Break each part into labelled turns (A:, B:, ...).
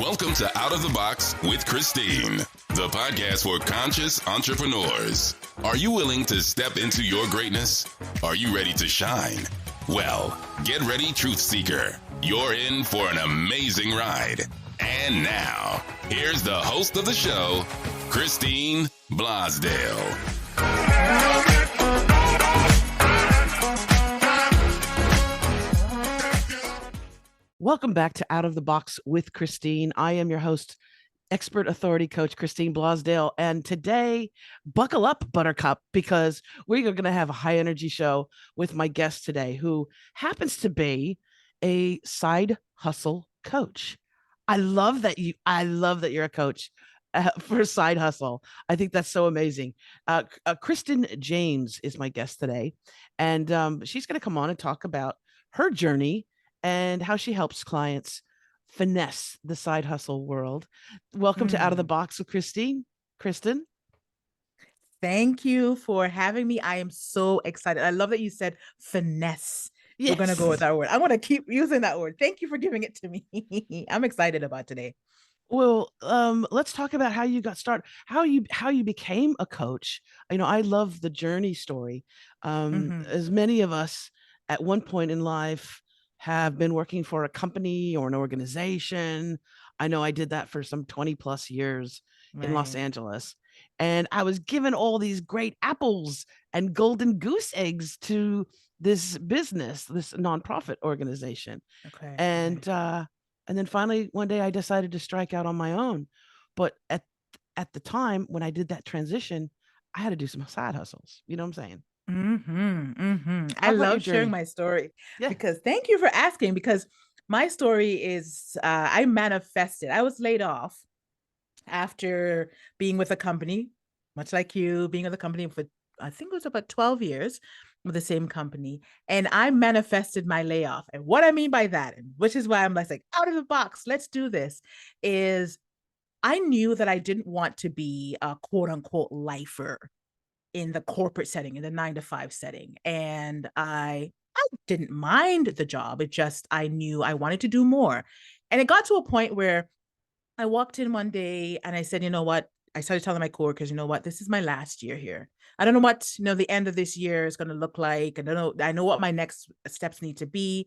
A: Welcome to Out of the Box with Christine, the podcast for conscious entrepreneurs. Are you willing to step into your greatness? Are you ready to shine? Well, get ready, truth seeker. You're in for an amazing ride. And now, here's the host of the show, Christine Blosdale.
B: Welcome back to Out of the Box with Christine. I am your host, expert authority coach, Christine Blosdale. And today, buckle up, Buttercup, because we're going to have a high energy show with my guest today, who happens to be a side hustle coach. I love that you're a coach for side hustle. I think that's so amazing. Christen James is my guest today, and she's going to come on and talk about her journey and how she helps clients finesse the side hustle world. Welcome to Out of the Box with Christine. Christen.
C: Thank you for having me. I am so excited. I love that you said finesse. Yes. We're going to go with that word. I want to keep using that word. Thank you for giving it to me. I'm excited about today.
B: Well, let's talk about how you got started, how you became a coach. You know, I love the journey story. As many of us at one point in life have been working for a company or an organization. I know I did that for some 20 plus years in Los Angeles. And I was given all these great apples and golden goose eggs to this business, this nonprofit organization.
C: Okay.
B: And then finally, one day I decided to strike out on my own. But at the time when I did that transition, I had to do some side hustles. You know what I'm saying?
C: I love sharing my story because thank you for asking, because my story is I manifested. I was laid off after being with a company, much like you, being with a company for, I think it was about 12 years with the same company. And I manifested my layoff. And what I mean by that, which is why I'm like out of the box, let's do this, is I knew that I didn't want to be a quote unquote lifer in the corporate setting, in the 9-to-5 setting. And I didn't mind the job. It just, I knew I wanted to do more. And it got to a point where I walked in one day and I said, you know what? I started telling my coworkers, you know what? This is my last year here. I don't know what, the end of this year is going to look like. I know what my next steps need to be.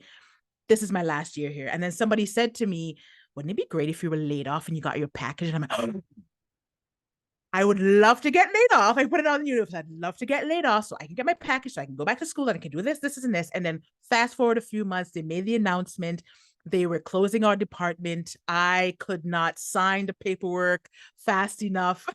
C: This is my last year here. And then somebody said to me, wouldn't it be great if you were laid off and you got your package? And I'm like, oh, I would love to get laid off. I put it on the universe. I'd love to get laid off so I can get my package, so I can go back to school and I can do this, and this. And then fast forward a few months, they made the announcement. They were closing our department. I could not sign the paperwork fast enough.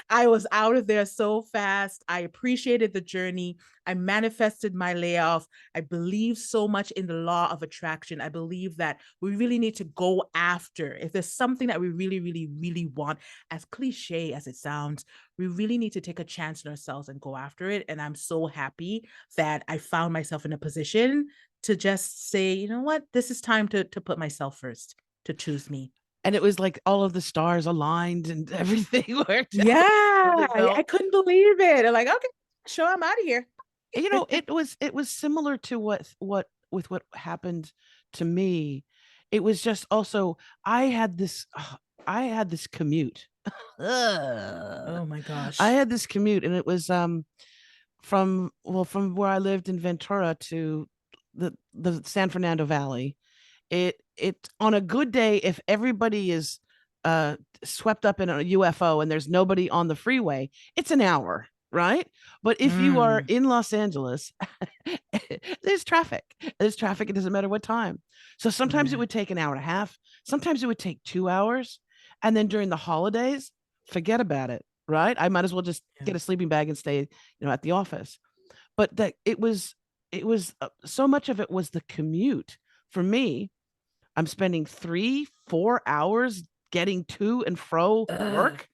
C: I was out of there so fast. I appreciated the journey. I manifested my layoff. I believe so much in the law of attraction. I believe that we really need to go after, if there's something that we really, really, really want, as cliche as it sounds, we really need to take a chance on ourselves and go after it. And I'm so happy that I found myself in a position to just say, you know what, this is time to put myself first, to choose me.
B: And it was like all of the stars aligned and everything worked
C: out. Yeah, I couldn't believe it. I'm like, okay, sure, I'm out of here.
B: It was similar to what happened to me. It was just also, I had this commute.
C: Oh my gosh.
B: I had this commute, and it was from where I lived in Ventura to the San Fernando Valley. It on a good day, if everybody is swept up in a UFO and there's nobody on the freeway, it's an hour, right? But if you are in Los Angeles, there's traffic. It doesn't matter what time. So sometimes it would take an hour and a half. Sometimes it would take 2 hours. And then during the holidays, forget about it, right? I might as well just get a sleeping bag and stay, at the office. But that it was so much of it was the commute. For me, I'm spending 3-4 hours getting to and fro work.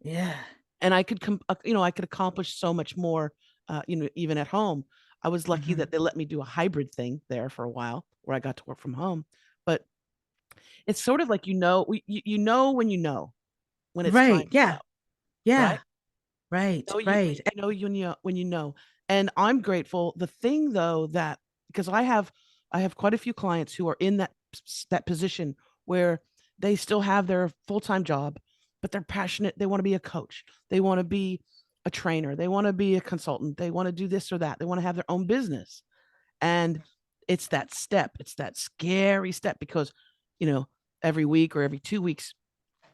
C: Yeah.
B: And I could, I could accomplish so much more, even at home. I was lucky that they let me do a hybrid thing there for a while where I got to work from home. But it's sort of like, when when it's
C: right.
B: Yeah.
C: Right.
B: When you know. And I'm grateful. The thing though, because I have quite a few clients who are in that position where they still have their full-time job, but they're passionate. They want to be a coach. They want to be a trainer. They want to be a consultant. They want to do this or that. They want to have their own business. And it's that step. It's that scary step because, every week or every 2 weeks,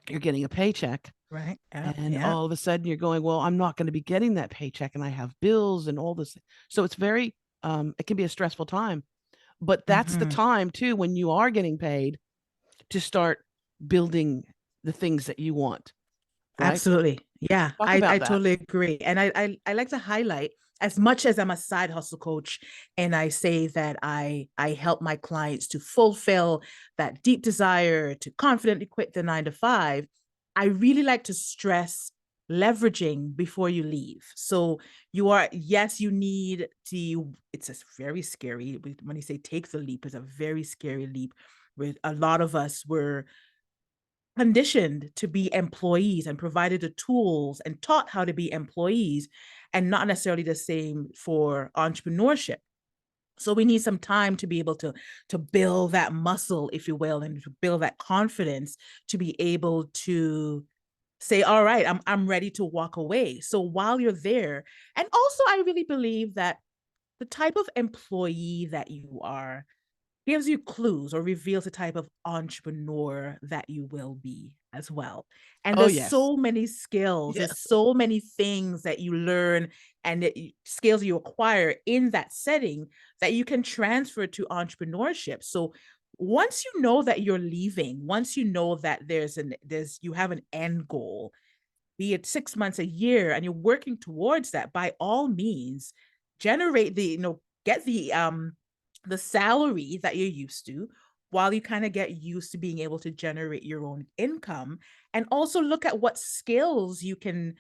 B: you're getting a paycheck.
C: Right.
B: And all of a sudden you're going, well, I'm not going to be getting that paycheck and I have bills and all this. So it's very, it can be a stressful time, but that's the time too, when you are getting paid, to start building the things that you want. Right?
C: Absolutely. Yeah, I totally agree. And I like to highlight, as much as I'm a side hustle coach and I say that I help my clients to fulfill that deep desire to confidently quit the 9 to 5, I really like to stress leveraging before you leave. So you need it's a very scary, when you say take the leap, it's a very scary leap. With a lot of us were conditioned to be employees and provided the tools and taught how to be employees, and not necessarily the same for entrepreneurship. So we need some time to be able to build that muscle, if you will, and to build that confidence to be able to say, all right, I'm ready to walk away. So while you're there, and also I really believe that the type of employee that you are gives you clues or reveals the type of entrepreneur that you will be as well. And there's so many skills, there's so many things that you learn and skills you acquire in that setting that you can transfer to entrepreneurship. So once you know that you're leaving, once you know that you have an end goal, be it 6 months, a year, and you're working towards that, by all means, generate get the salary that you're used to, while you kind of get used to being able to generate your own income, and also look at what skills you can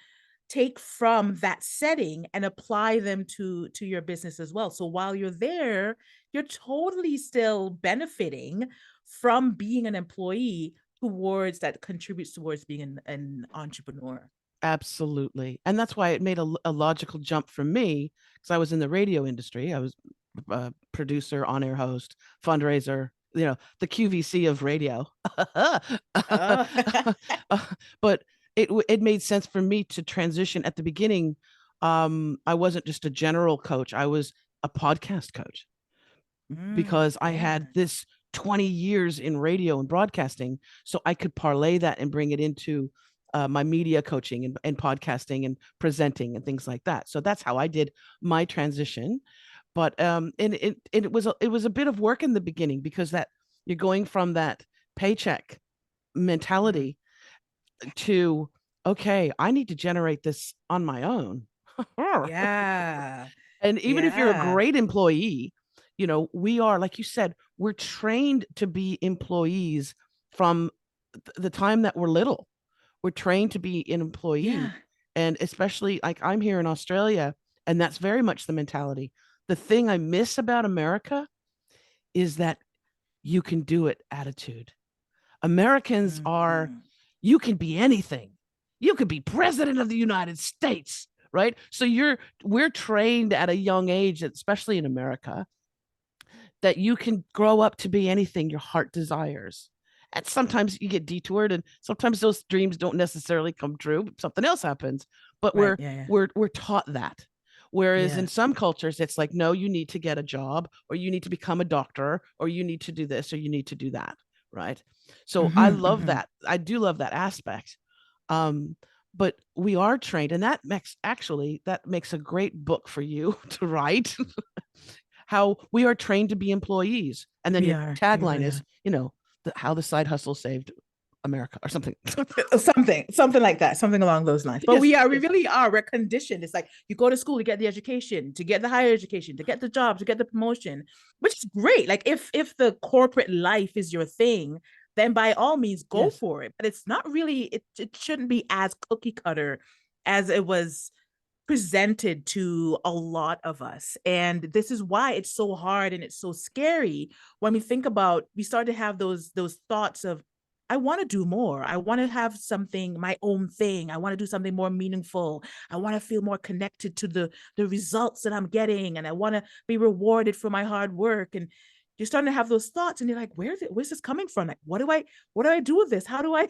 C: take from that setting and apply them to your business as well. So while you're there, you're totally still benefiting from being an employee that contributes towards being an entrepreneur.
B: Absolutely. And that's why it made a logical jump for me, because I was in the radio industry. I was a producer, on-air host, fundraiser, the QVC of radio. But it made sense for me to transition at the beginning. I wasn't just a general coach. I was a podcast coach, because I had this 20 years in radio and broadcasting. So I could parlay that and bring it into my media coaching and podcasting and presenting and things like that. So that's how I did my transition. But and it was a bit of work in the beginning, because that you're going from that paycheck mentality to, okay, I need to generate this on my own.
C: Yeah.
B: And even if you're a great employee, we are, like you said, we're trained to be employees from the time that we're little. We're trained to be an employee.
C: Yeah.
B: And especially, like, I'm here in Australia, and that's very much the mentality. The thing I miss about America is that you can do it attitude. Americans are, you can be anything. You could be president of the United States, right? So we're trained at a young age, especially in America, that you can grow up to be anything your heart desires. And sometimes you get detoured, and sometimes those dreams don't necessarily come true, but something else happens. But we're taught that. Whereas in some cultures, it's like, no, you need to get a job, or you need to become a doctor, or you need to do this, or you need to do that. Right. So I love that. I do love that aspect. But we are trained, and that makes a great book for you to write. How we are trained to be employees. And then your tagline is, how the side hustle saved America, or something.
C: something like that, something along those lines. But we really are. We're conditioned. It's like you go to school to get the education, to get the higher education, to get the job, to get the promotion, which is great. Like if the corporate life is your thing, then by all means go for it. But it's not really, it shouldn't be as cookie cutter as it was presented to a lot of us. And this is why it's so hard and it's so scary when we think about, we start to have those thoughts of, I want to do more. I want to have something, my own thing. I want to do something more meaningful. I want to feel more connected to the results that I'm getting. And I want to be rewarded for my hard work. And you're starting to have those thoughts, and you're like, where's this coming from? Like, what do I do with this? How do I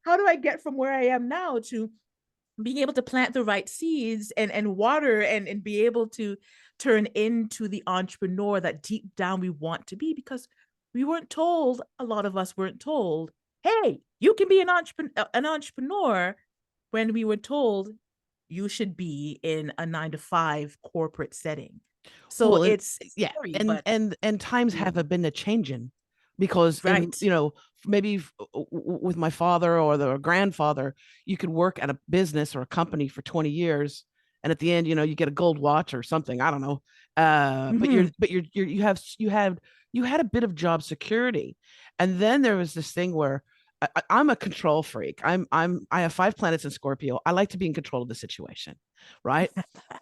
C: how do I get from where I am now to being able to plant the right seeds and water and be able to turn into the entrepreneur that deep down we want to be? Because we weren't told, a lot of us weren't told, hey, you can be an entrepreneur, when we were told you should be in a 9-to-5 corporate setting. So
B: well,
C: it's
B: scary,
C: but
B: and times have been a changing, because in,
C: right.
B: you know, maybe with my father or the grandfather, you could work at a business or a company for 20 years, and at the end, you know, you get a gold watch or something, I don't know, but you had a bit of job security. And then there was this thing where I'm a control freak. I have 5 planets in Scorpio. I like to be in control of the situation, right?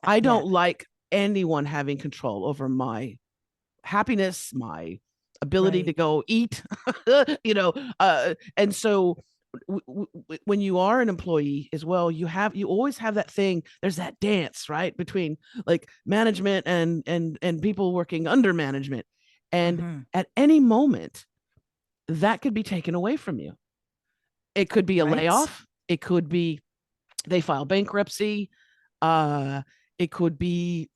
B: I
C: Yeah.
B: don't like anyone having control over my happiness, my ability to go eat, you know. And so when you are an employee as well, you always have that thing. There's that dance, right, between like management and people working under management, and at any moment that could be taken away from you. It could be a
C: Right.
B: layoff. It could be they file bankruptcy. Uh, it could be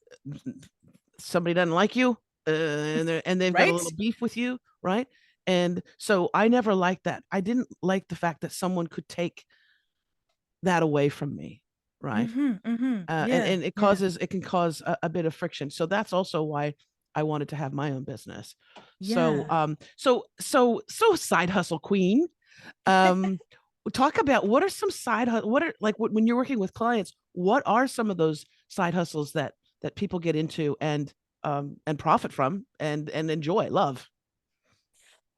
B: somebody doesn't like you, and they've got a
C: Right.
B: little beef with you, right? And so I never liked that. I didn't like the fact that someone could take that away from me, right?
C: Yeah.
B: And
C: Yeah.
B: it can cause a bit of friction. So that's also why I wanted to have my own business. So
C: Yeah.
B: so side hustle queen. Um, talk about what are some what are like when you're working with clients, what are some of those side hustles that people get into and profit from and enjoy, love?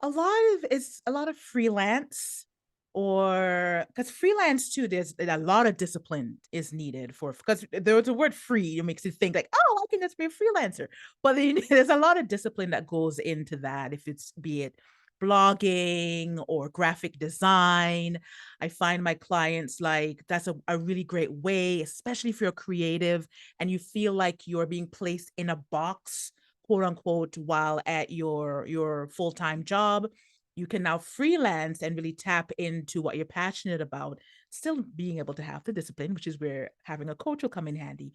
C: It's a lot of freelance, or because freelance too, there's a lot of discipline is needed for, because there's a word free, it makes you think like, oh, I can just be a freelancer. But then, there's a lot of discipline that goes into that, if it's be it blogging or graphic design. I find my clients like that's a really great way, especially if you're creative and you feel like you're being placed in a box, quote unquote, while at your full-time job. You can now freelance and really tap into what you're passionate about, still being able to have the discipline, which is where having a coach will come in handy.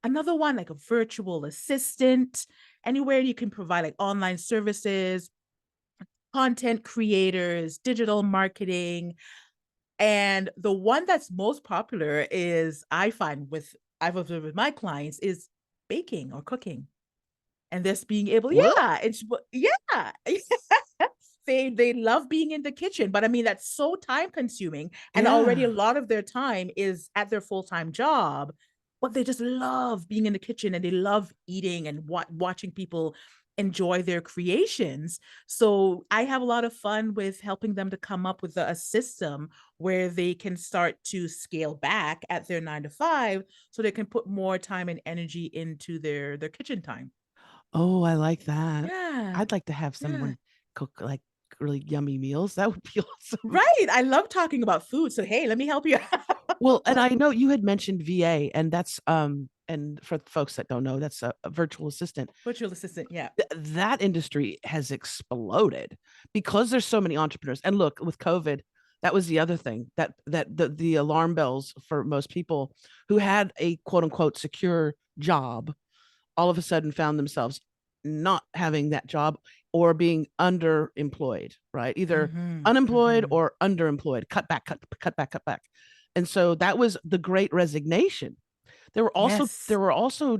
C: Another one, like a virtual assistant, anywhere you can provide like online services, content creators, digital marketing. And the one that's most popular is, I find with I've observed with my clients, is baking or cooking. And this being able,
B: What?
C: yeah. They love being in the kitchen, but I mean that's so time consuming, and already a
B: Yeah.
C: lot of their time is at their full-time job, but they just love being in the kitchen, and they love eating and watching people enjoy their creations. So I have a lot of fun with helping them to come up with a system where they can start to scale back at their 9-to-5, so they can put more time and energy into their kitchen time.
B: Oh, I like that.
C: Yeah.
B: I'd like to have
C: Yeah.
B: someone cook like really yummy meals. That would be awesome.
C: Right. I love talking about food. So hey, let me help you
B: Well, and
C: out.
B: I know you had mentioned VA, and that's and for folks that don't know, that's a virtual assistant.
C: Virtual assistant. Yeah.
B: That industry has exploded because there's so many entrepreneurs. And look, with COVID, that was the other thing, that the alarm bells for most people who had a quote unquote secure job all of a sudden found themselves not having that job or being underemployed, right? Either unemployed or underemployed, cut back, cut back. And so that was the great resignation.
C: Yes.
B: There were also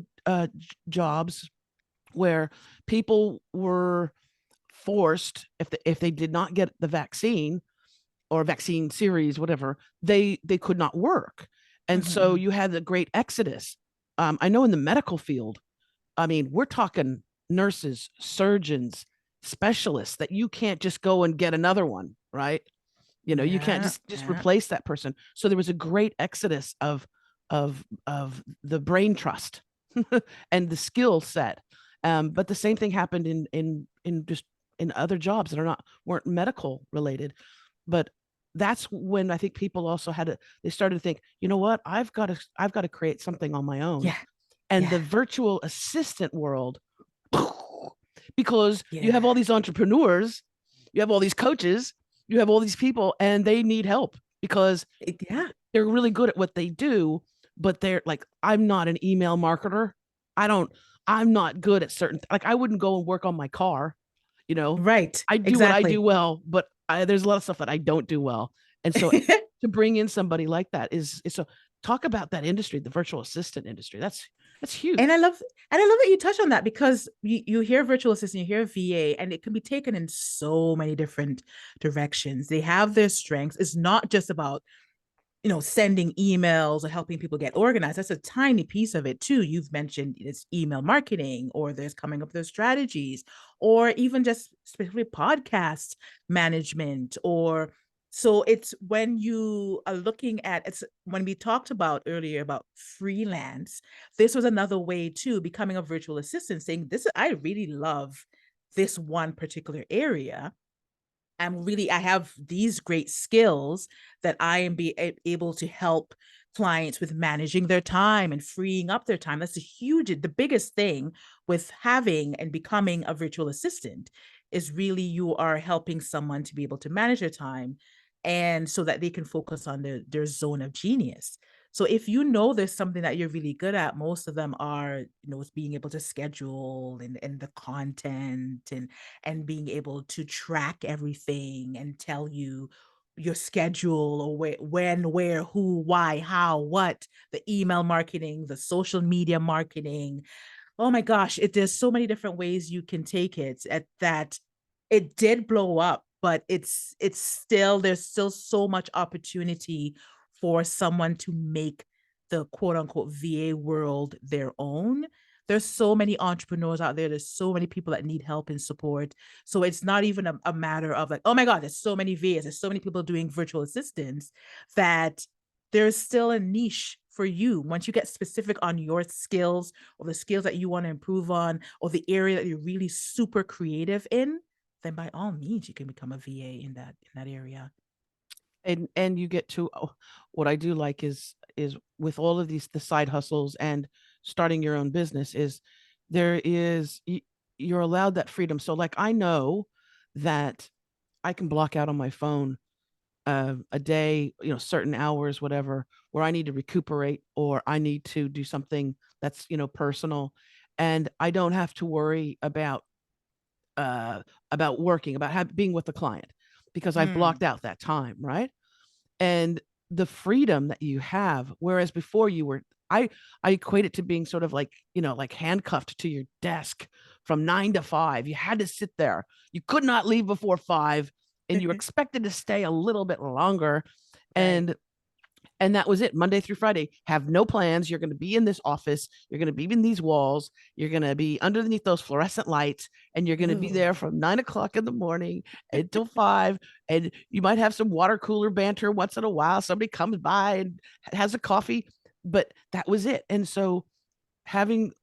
B: jobs where people were forced, if they did not get the vaccine or vaccine series, whatever, they could not work. And so you had the great exodus. I know in the medical field, I mean, we're talking nurses, surgeons, specialists that you can't just go and get another one, right? You know, you can't
C: Yeah.
B: just
C: Yeah.
B: replace that person. So there was a great exodus of the brain trust and the skill set. But the same thing happened in just in other jobs that weren't medical related. But that's when I think people also they started to think, you know what, I've got to create something on my own.
C: Yeah.
B: And
C: Yeah.
B: the virtual assistant world because you have all these entrepreneurs, you have all these coaches, you have all these people, and they need help because they're really good at what they do, but they're like, I'm not an email marketer. I'm not good at certain, like I wouldn't go and work on my car, you know?
C: Right.
B: I do what I do well, but there's a lot of stuff that I don't do well. And so to bring in somebody like that is so talk about that industry, the virtual assistant industry. That's huge.
C: And I love that you touch on that, because you hear virtual assistant, you hear VA, and it can be taken in so many different directions. They have their strengths. It's not just about, sending emails or helping people get organized. That's a tiny piece of it too. You've mentioned it's email marketing, or there's coming up with those strategies, or even just specifically podcast management. Or so it's when you are looking at, it's when we talked about earlier about freelance, this was another way too, becoming a virtual assistant, saying I really love this one particular area. I have these great skills that I am able to help clients with managing their time and freeing up their time. That's the biggest thing with having and becoming a virtual assistant is really you are helping someone to be able to manage their time, and so that they can focus on their zone of genius. So if there's something that you're really good at, most of them are, being able to schedule and the content and being able to track everything and tell you your schedule, or when, where, who, why, how, what, the email marketing, the social media marketing. Oh my gosh, there's so many different ways you can take it. At that, it did blow up, but there's still so much opportunity for someone to make the quote unquote VA world their own. There's so many entrepreneurs out there. There's so many people that need help and support. So it's not even a matter of like, oh my God, there's so many VAs, there's so many people doing virtual assistants, that there's still a niche for you. Once you get specific on your skills, or the skills that you want to improve on, or the area that you're really super creative in, then by all means you can become a VA in that area.
B: And you get to what I do like is with all of the side hustles and starting your own business is you're allowed that freedom. So like I know that I can block out on my phone a day, certain hours, whatever, where I need to recuperate or I need to do something that's, personal. And I don't have to worry about working, about being with the client, because I've blocked out that time, right? And the freedom that you have, whereas before you were, I equate it to being sort of like, like handcuffed to your desk from 9 to 5. You had to sit there. You could not leave before 5, and you were expected to stay a little bit longer. Right. And that was it. Monday through Friday, have no plans. You're going to be in this office. You're going to be in these walls. You're going to be underneath those fluorescent lights, and you're going to be there from 9 o'clock in the morning until 5. And you might have some water cooler banter once in a while. Somebody comes by and has a coffee, but that was it. And so transitioning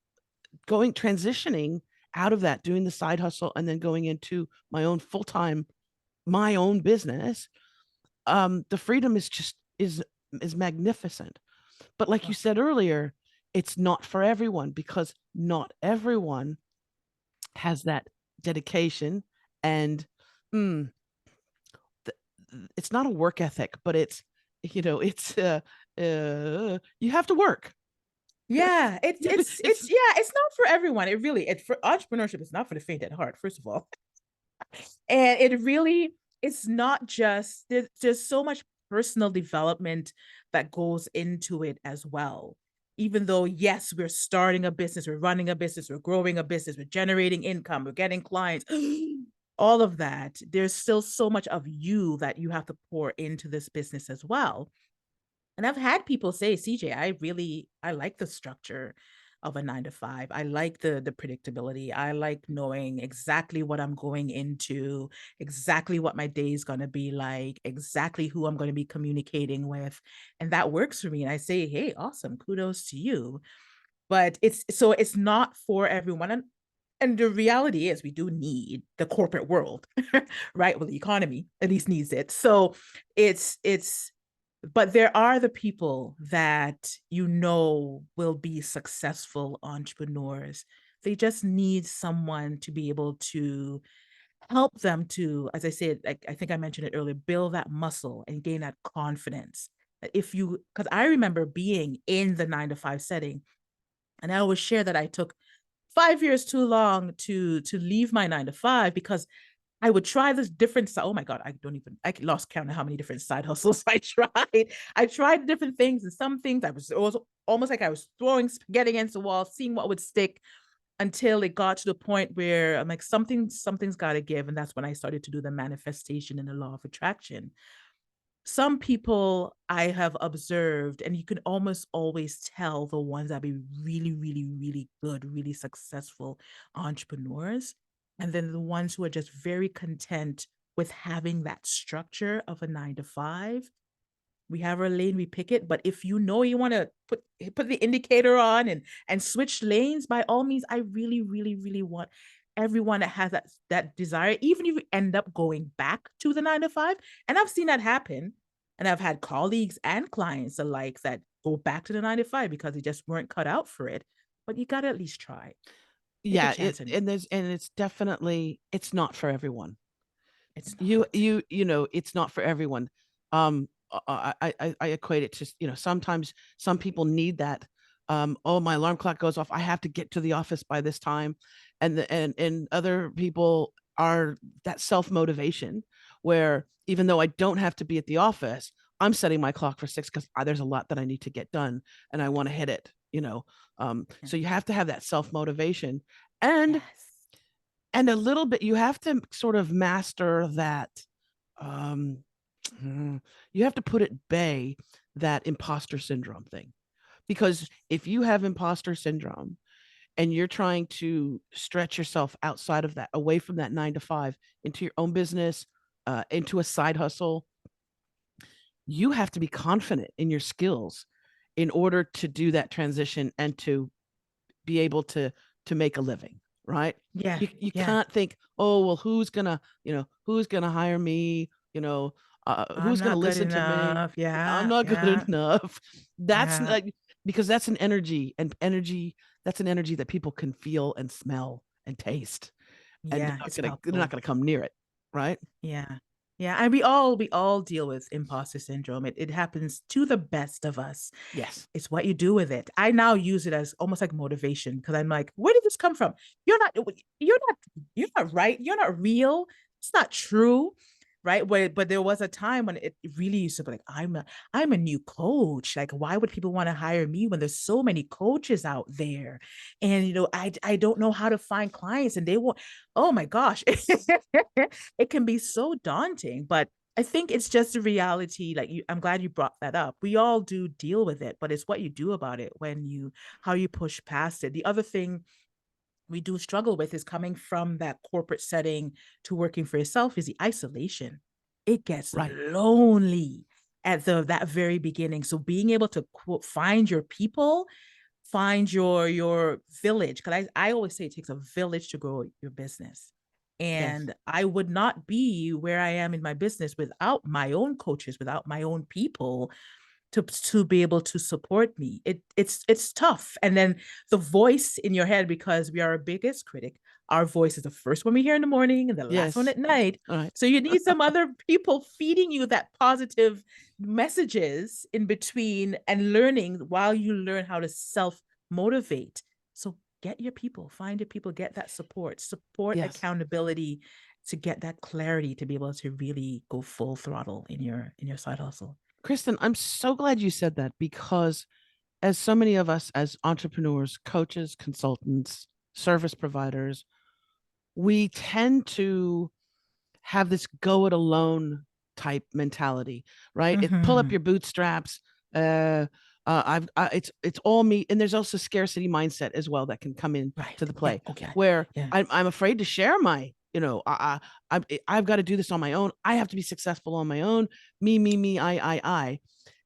B: out of that, doing the side hustle, and then going into my own full-time, my own business, the freedom is magnificent. But like you said earlier, it's not for everyone, because not everyone has that dedication, and it's not a work ethic, but it's you have to work.
C: Yeah, it's not for everyone. For entrepreneurship, it's not for the faint at heart, first of all. And it's not just, there's so much personal development that goes into it as well. Even though, yes, we're starting a business, we're running a business, we're growing a business, we're generating income, we're getting clients, all of that, there's still so much of you that you have to pour into this business as well. And I've had people say, CJ, I like the structure of a 9 to 5. I like the predictability. I like knowing exactly what I'm going into, exactly what my day is going to be like, exactly who I'm going to be communicating with. And that works for me. And I say, hey, awesome. Kudos to you. But it's not for everyone. And the reality is we do need the corporate world, right? Well, the economy at least needs it. So but there are the people that will be successful entrepreneurs They just need someone to be able to help them to, as I said, like I think I mentioned it earlier, build that muscle and gain that confidence. Because I remember being in the 9 to 5 setting, and I always share that I took 5 years too long to leave my 9 to 5 because I would try this different. Oh my God, I lost count of how many different side hustles I tried. I tried different things, and some things it was almost like I was throwing spaghetti against the wall, seeing what would stick, until it got to the point where I'm like, something's got to give. And that's when I started to do the manifestation and the law of attraction. Some people I have observed, and you can almost always tell the ones that be really, really, really good, really successful entrepreneurs. And then the ones who are just very content with having that structure of a 9 to 5. We have our lane, we pick it. But if you know you want to put the indicator on and switch lanes, by all means, I really, really, really want everyone that has that desire, even if you end up going back to the 9 to 5. And I've seen that happen. And I've had colleagues and clients alike that go back to the 9 to 5 because they just weren't cut out for it. But you got to at least try.
B: Yeah, it's definitely, it's not for everyone.
C: It's not.
B: You know, it's not for everyone. I equate it to, sometimes some people need that. Oh, my alarm clock goes off, I have to get to the office by this time. And other people are that self-motivation where even though I don't have to be at the office, I'm setting my clock for 6 because there's a lot that I need to get done and I want to hit it, So you have to have that self-motivation and a little bit, you have to sort of master that. You have to put at bay that imposter syndrome thing, because if you have imposter syndrome and you're trying to stretch yourself outside of that, away from that 9 to 5 into your own business, into a side hustle, you have to be confident in your skills in order to do that transition and to be able to make a living, right?
C: Yeah.
B: You can't think, oh, well, who's gonna hire me? Who's going to listen to me?
C: Yeah,
B: I'm not good enough. That's like, because that's an energy, that's an energy that people can feel and smell and taste. And they're not going to come near it. Right.
C: Yeah. Yeah. And we all deal with imposter syndrome. It happens to the best of us.
B: Yes.
C: It's what you do with it. I now use it as almost like motivation, because I'm like, where did this come from? You're not right. You're not real. It's not true. Right. But there was a time when it really used to be like, I'm a new coach. Like, why would people want to hire me when there's so many coaches out there? And, I don't know how to find clients, and they won't. Oh my gosh. It can be so daunting, but I think it's just a reality. Like, I'm glad you brought that up. We all do deal with it, but it's what you do about it, how you push past it. The other thing we do struggle with is coming from that corporate setting to working for yourself is the isolation. It gets lonely at that very beginning. So being able to find your people, find your village, because I always say it takes a village to grow your business. And I would not be where I am in my business without my own coaches, without my own people to be able to support me. It's tough. And then the voice in your head, because we are our biggest critic, our voice is the first one we hear in the morning and the last one at night.
B: Right.
C: So you need some other people feeding you that positive messages in between, and learning while you learn how to self-motivate. So get your people, find your people, get that support, accountability, to get that clarity to be able to really go full throttle in your side hustle.
B: Christen, I'm so glad you said that, because as so many of us as entrepreneurs, coaches, consultants, service providers, we tend to have this go it alone type mentality, right? Pull up your bootstraps. It's all me. And there's also scarcity mindset as well that can come in to the play, where I'm afraid to share my, I've got to do this on my own. I have to be successful on my own. Me, I.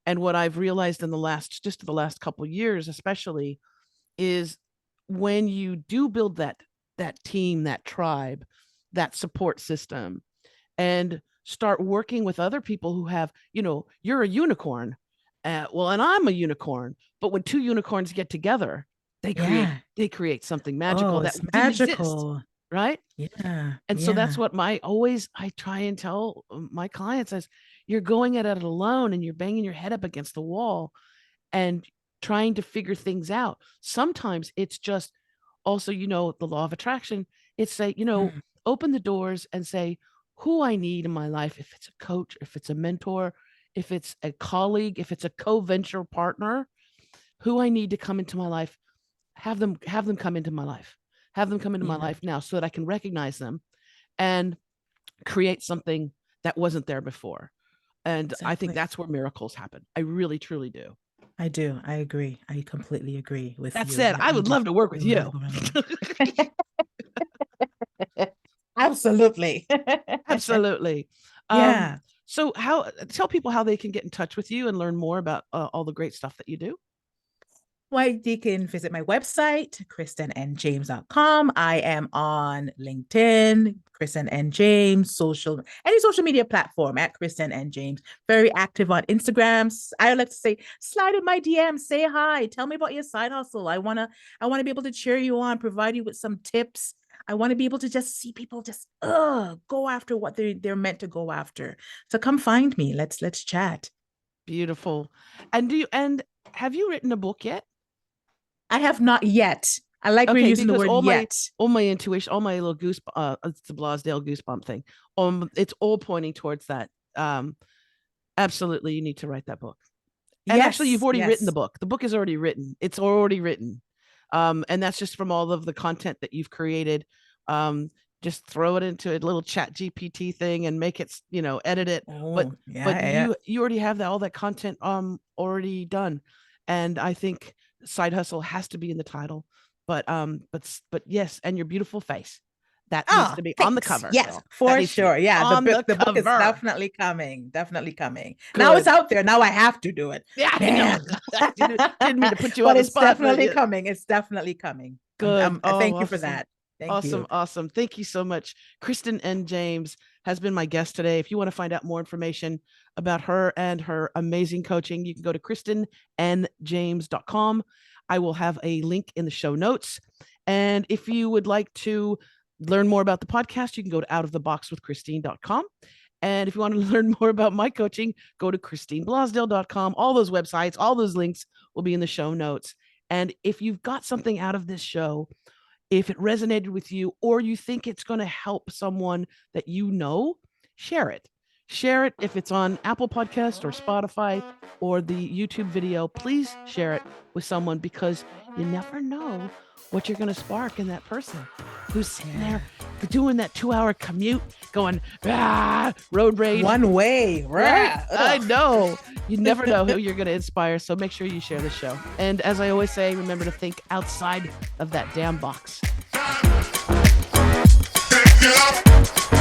B: And what I've realized in the last couple of years, especially, is when you do build that team, that tribe, that support system, and start working with other people who have, you're a unicorn. And I'm a unicorn. But when two unicorns get together, they create something magical that didn't
C: magical.
B: exist, right?
C: Yeah.
B: And so that's what I try and tell my clients is you're going at it alone and you're banging your head up against the wall and trying to figure things out. Sometimes it's just also, the law of attraction. It's say, open the doors and say who I need in my life. If it's a coach, if it's a mentor, if it's a colleague, if it's a co-venture partner, who I need to come into my life, have them come into my life, my life now so that I can recognize them and create something that wasn't there before. And I think that's where miracles happen. I really, truly do.
C: I do. I agree. I completely agree with you.
B: That said, I would love to work with you.
C: Absolutely.
B: Absolutely.
C: Yeah.
B: So tell people how they can get in touch with you and learn more about all the great stuff that you do.
C: Well, you can visit my website, christenandjames.com. I am on LinkedIn, Christen and James, any social media platform at Christen and James. Very active on Instagram. I like to say, slide in my DM, say hi, tell me about your side hustle. I wanna be able to cheer you on, provide you with some tips. I want to be able to just see people just go after what they're meant to go after. So come find me. Let's chat.
B: Beautiful. And have you written a book yet?
C: I have not yet. I like we're using the word yet.
B: All my intuition, all my little it's the Blosdale goosebump thing. It's all pointing towards that. Absolutely, you need to write that book. And actually, you've already written the book. The book is already written. It's already written. And that's just from all of the content that you've created. Just throw it into a little chat GPT thing and make it, edit it. You already have all that content already done. And I think side hustle has to be in the title, but yes, and your beautiful face that needs to be on the cover.
C: Yes, for sure. Yeah, the book is definitely coming. Good. Now it's out there. Now I have to do it.
B: Yeah, I didn't mean to put you on the spot.
C: It's definitely coming. It's definitely coming.
B: Good.
C: Thank you for that.
B: Awesome. Thank you so much. Christen and James has been my guest today. If you want to find out more information about her and her amazing coaching, you can go to christenandjames.com. I will have a link in the show notes. And if you would like to learn more about the podcast, you can go to outoftheboxwithchristine.com. And if you want to learn more about my coaching, go to christineblosdale.com. All those websites, all those links will be in the show notes. And if you've got something out of this show, if it resonated with you or you think it's going to help someone that share it. Share it if it's on Apple Podcast or Spotify or the YouTube video. Please share it with someone because you never know what you're going to spark in that person who's sitting there doing that 2-hour commute going, road rage.
C: One way, right?
B: I know. You never know who you're going to inspire. So make sure you share the show. And as I always say, remember to think outside of that damn box.
A: Pick it up.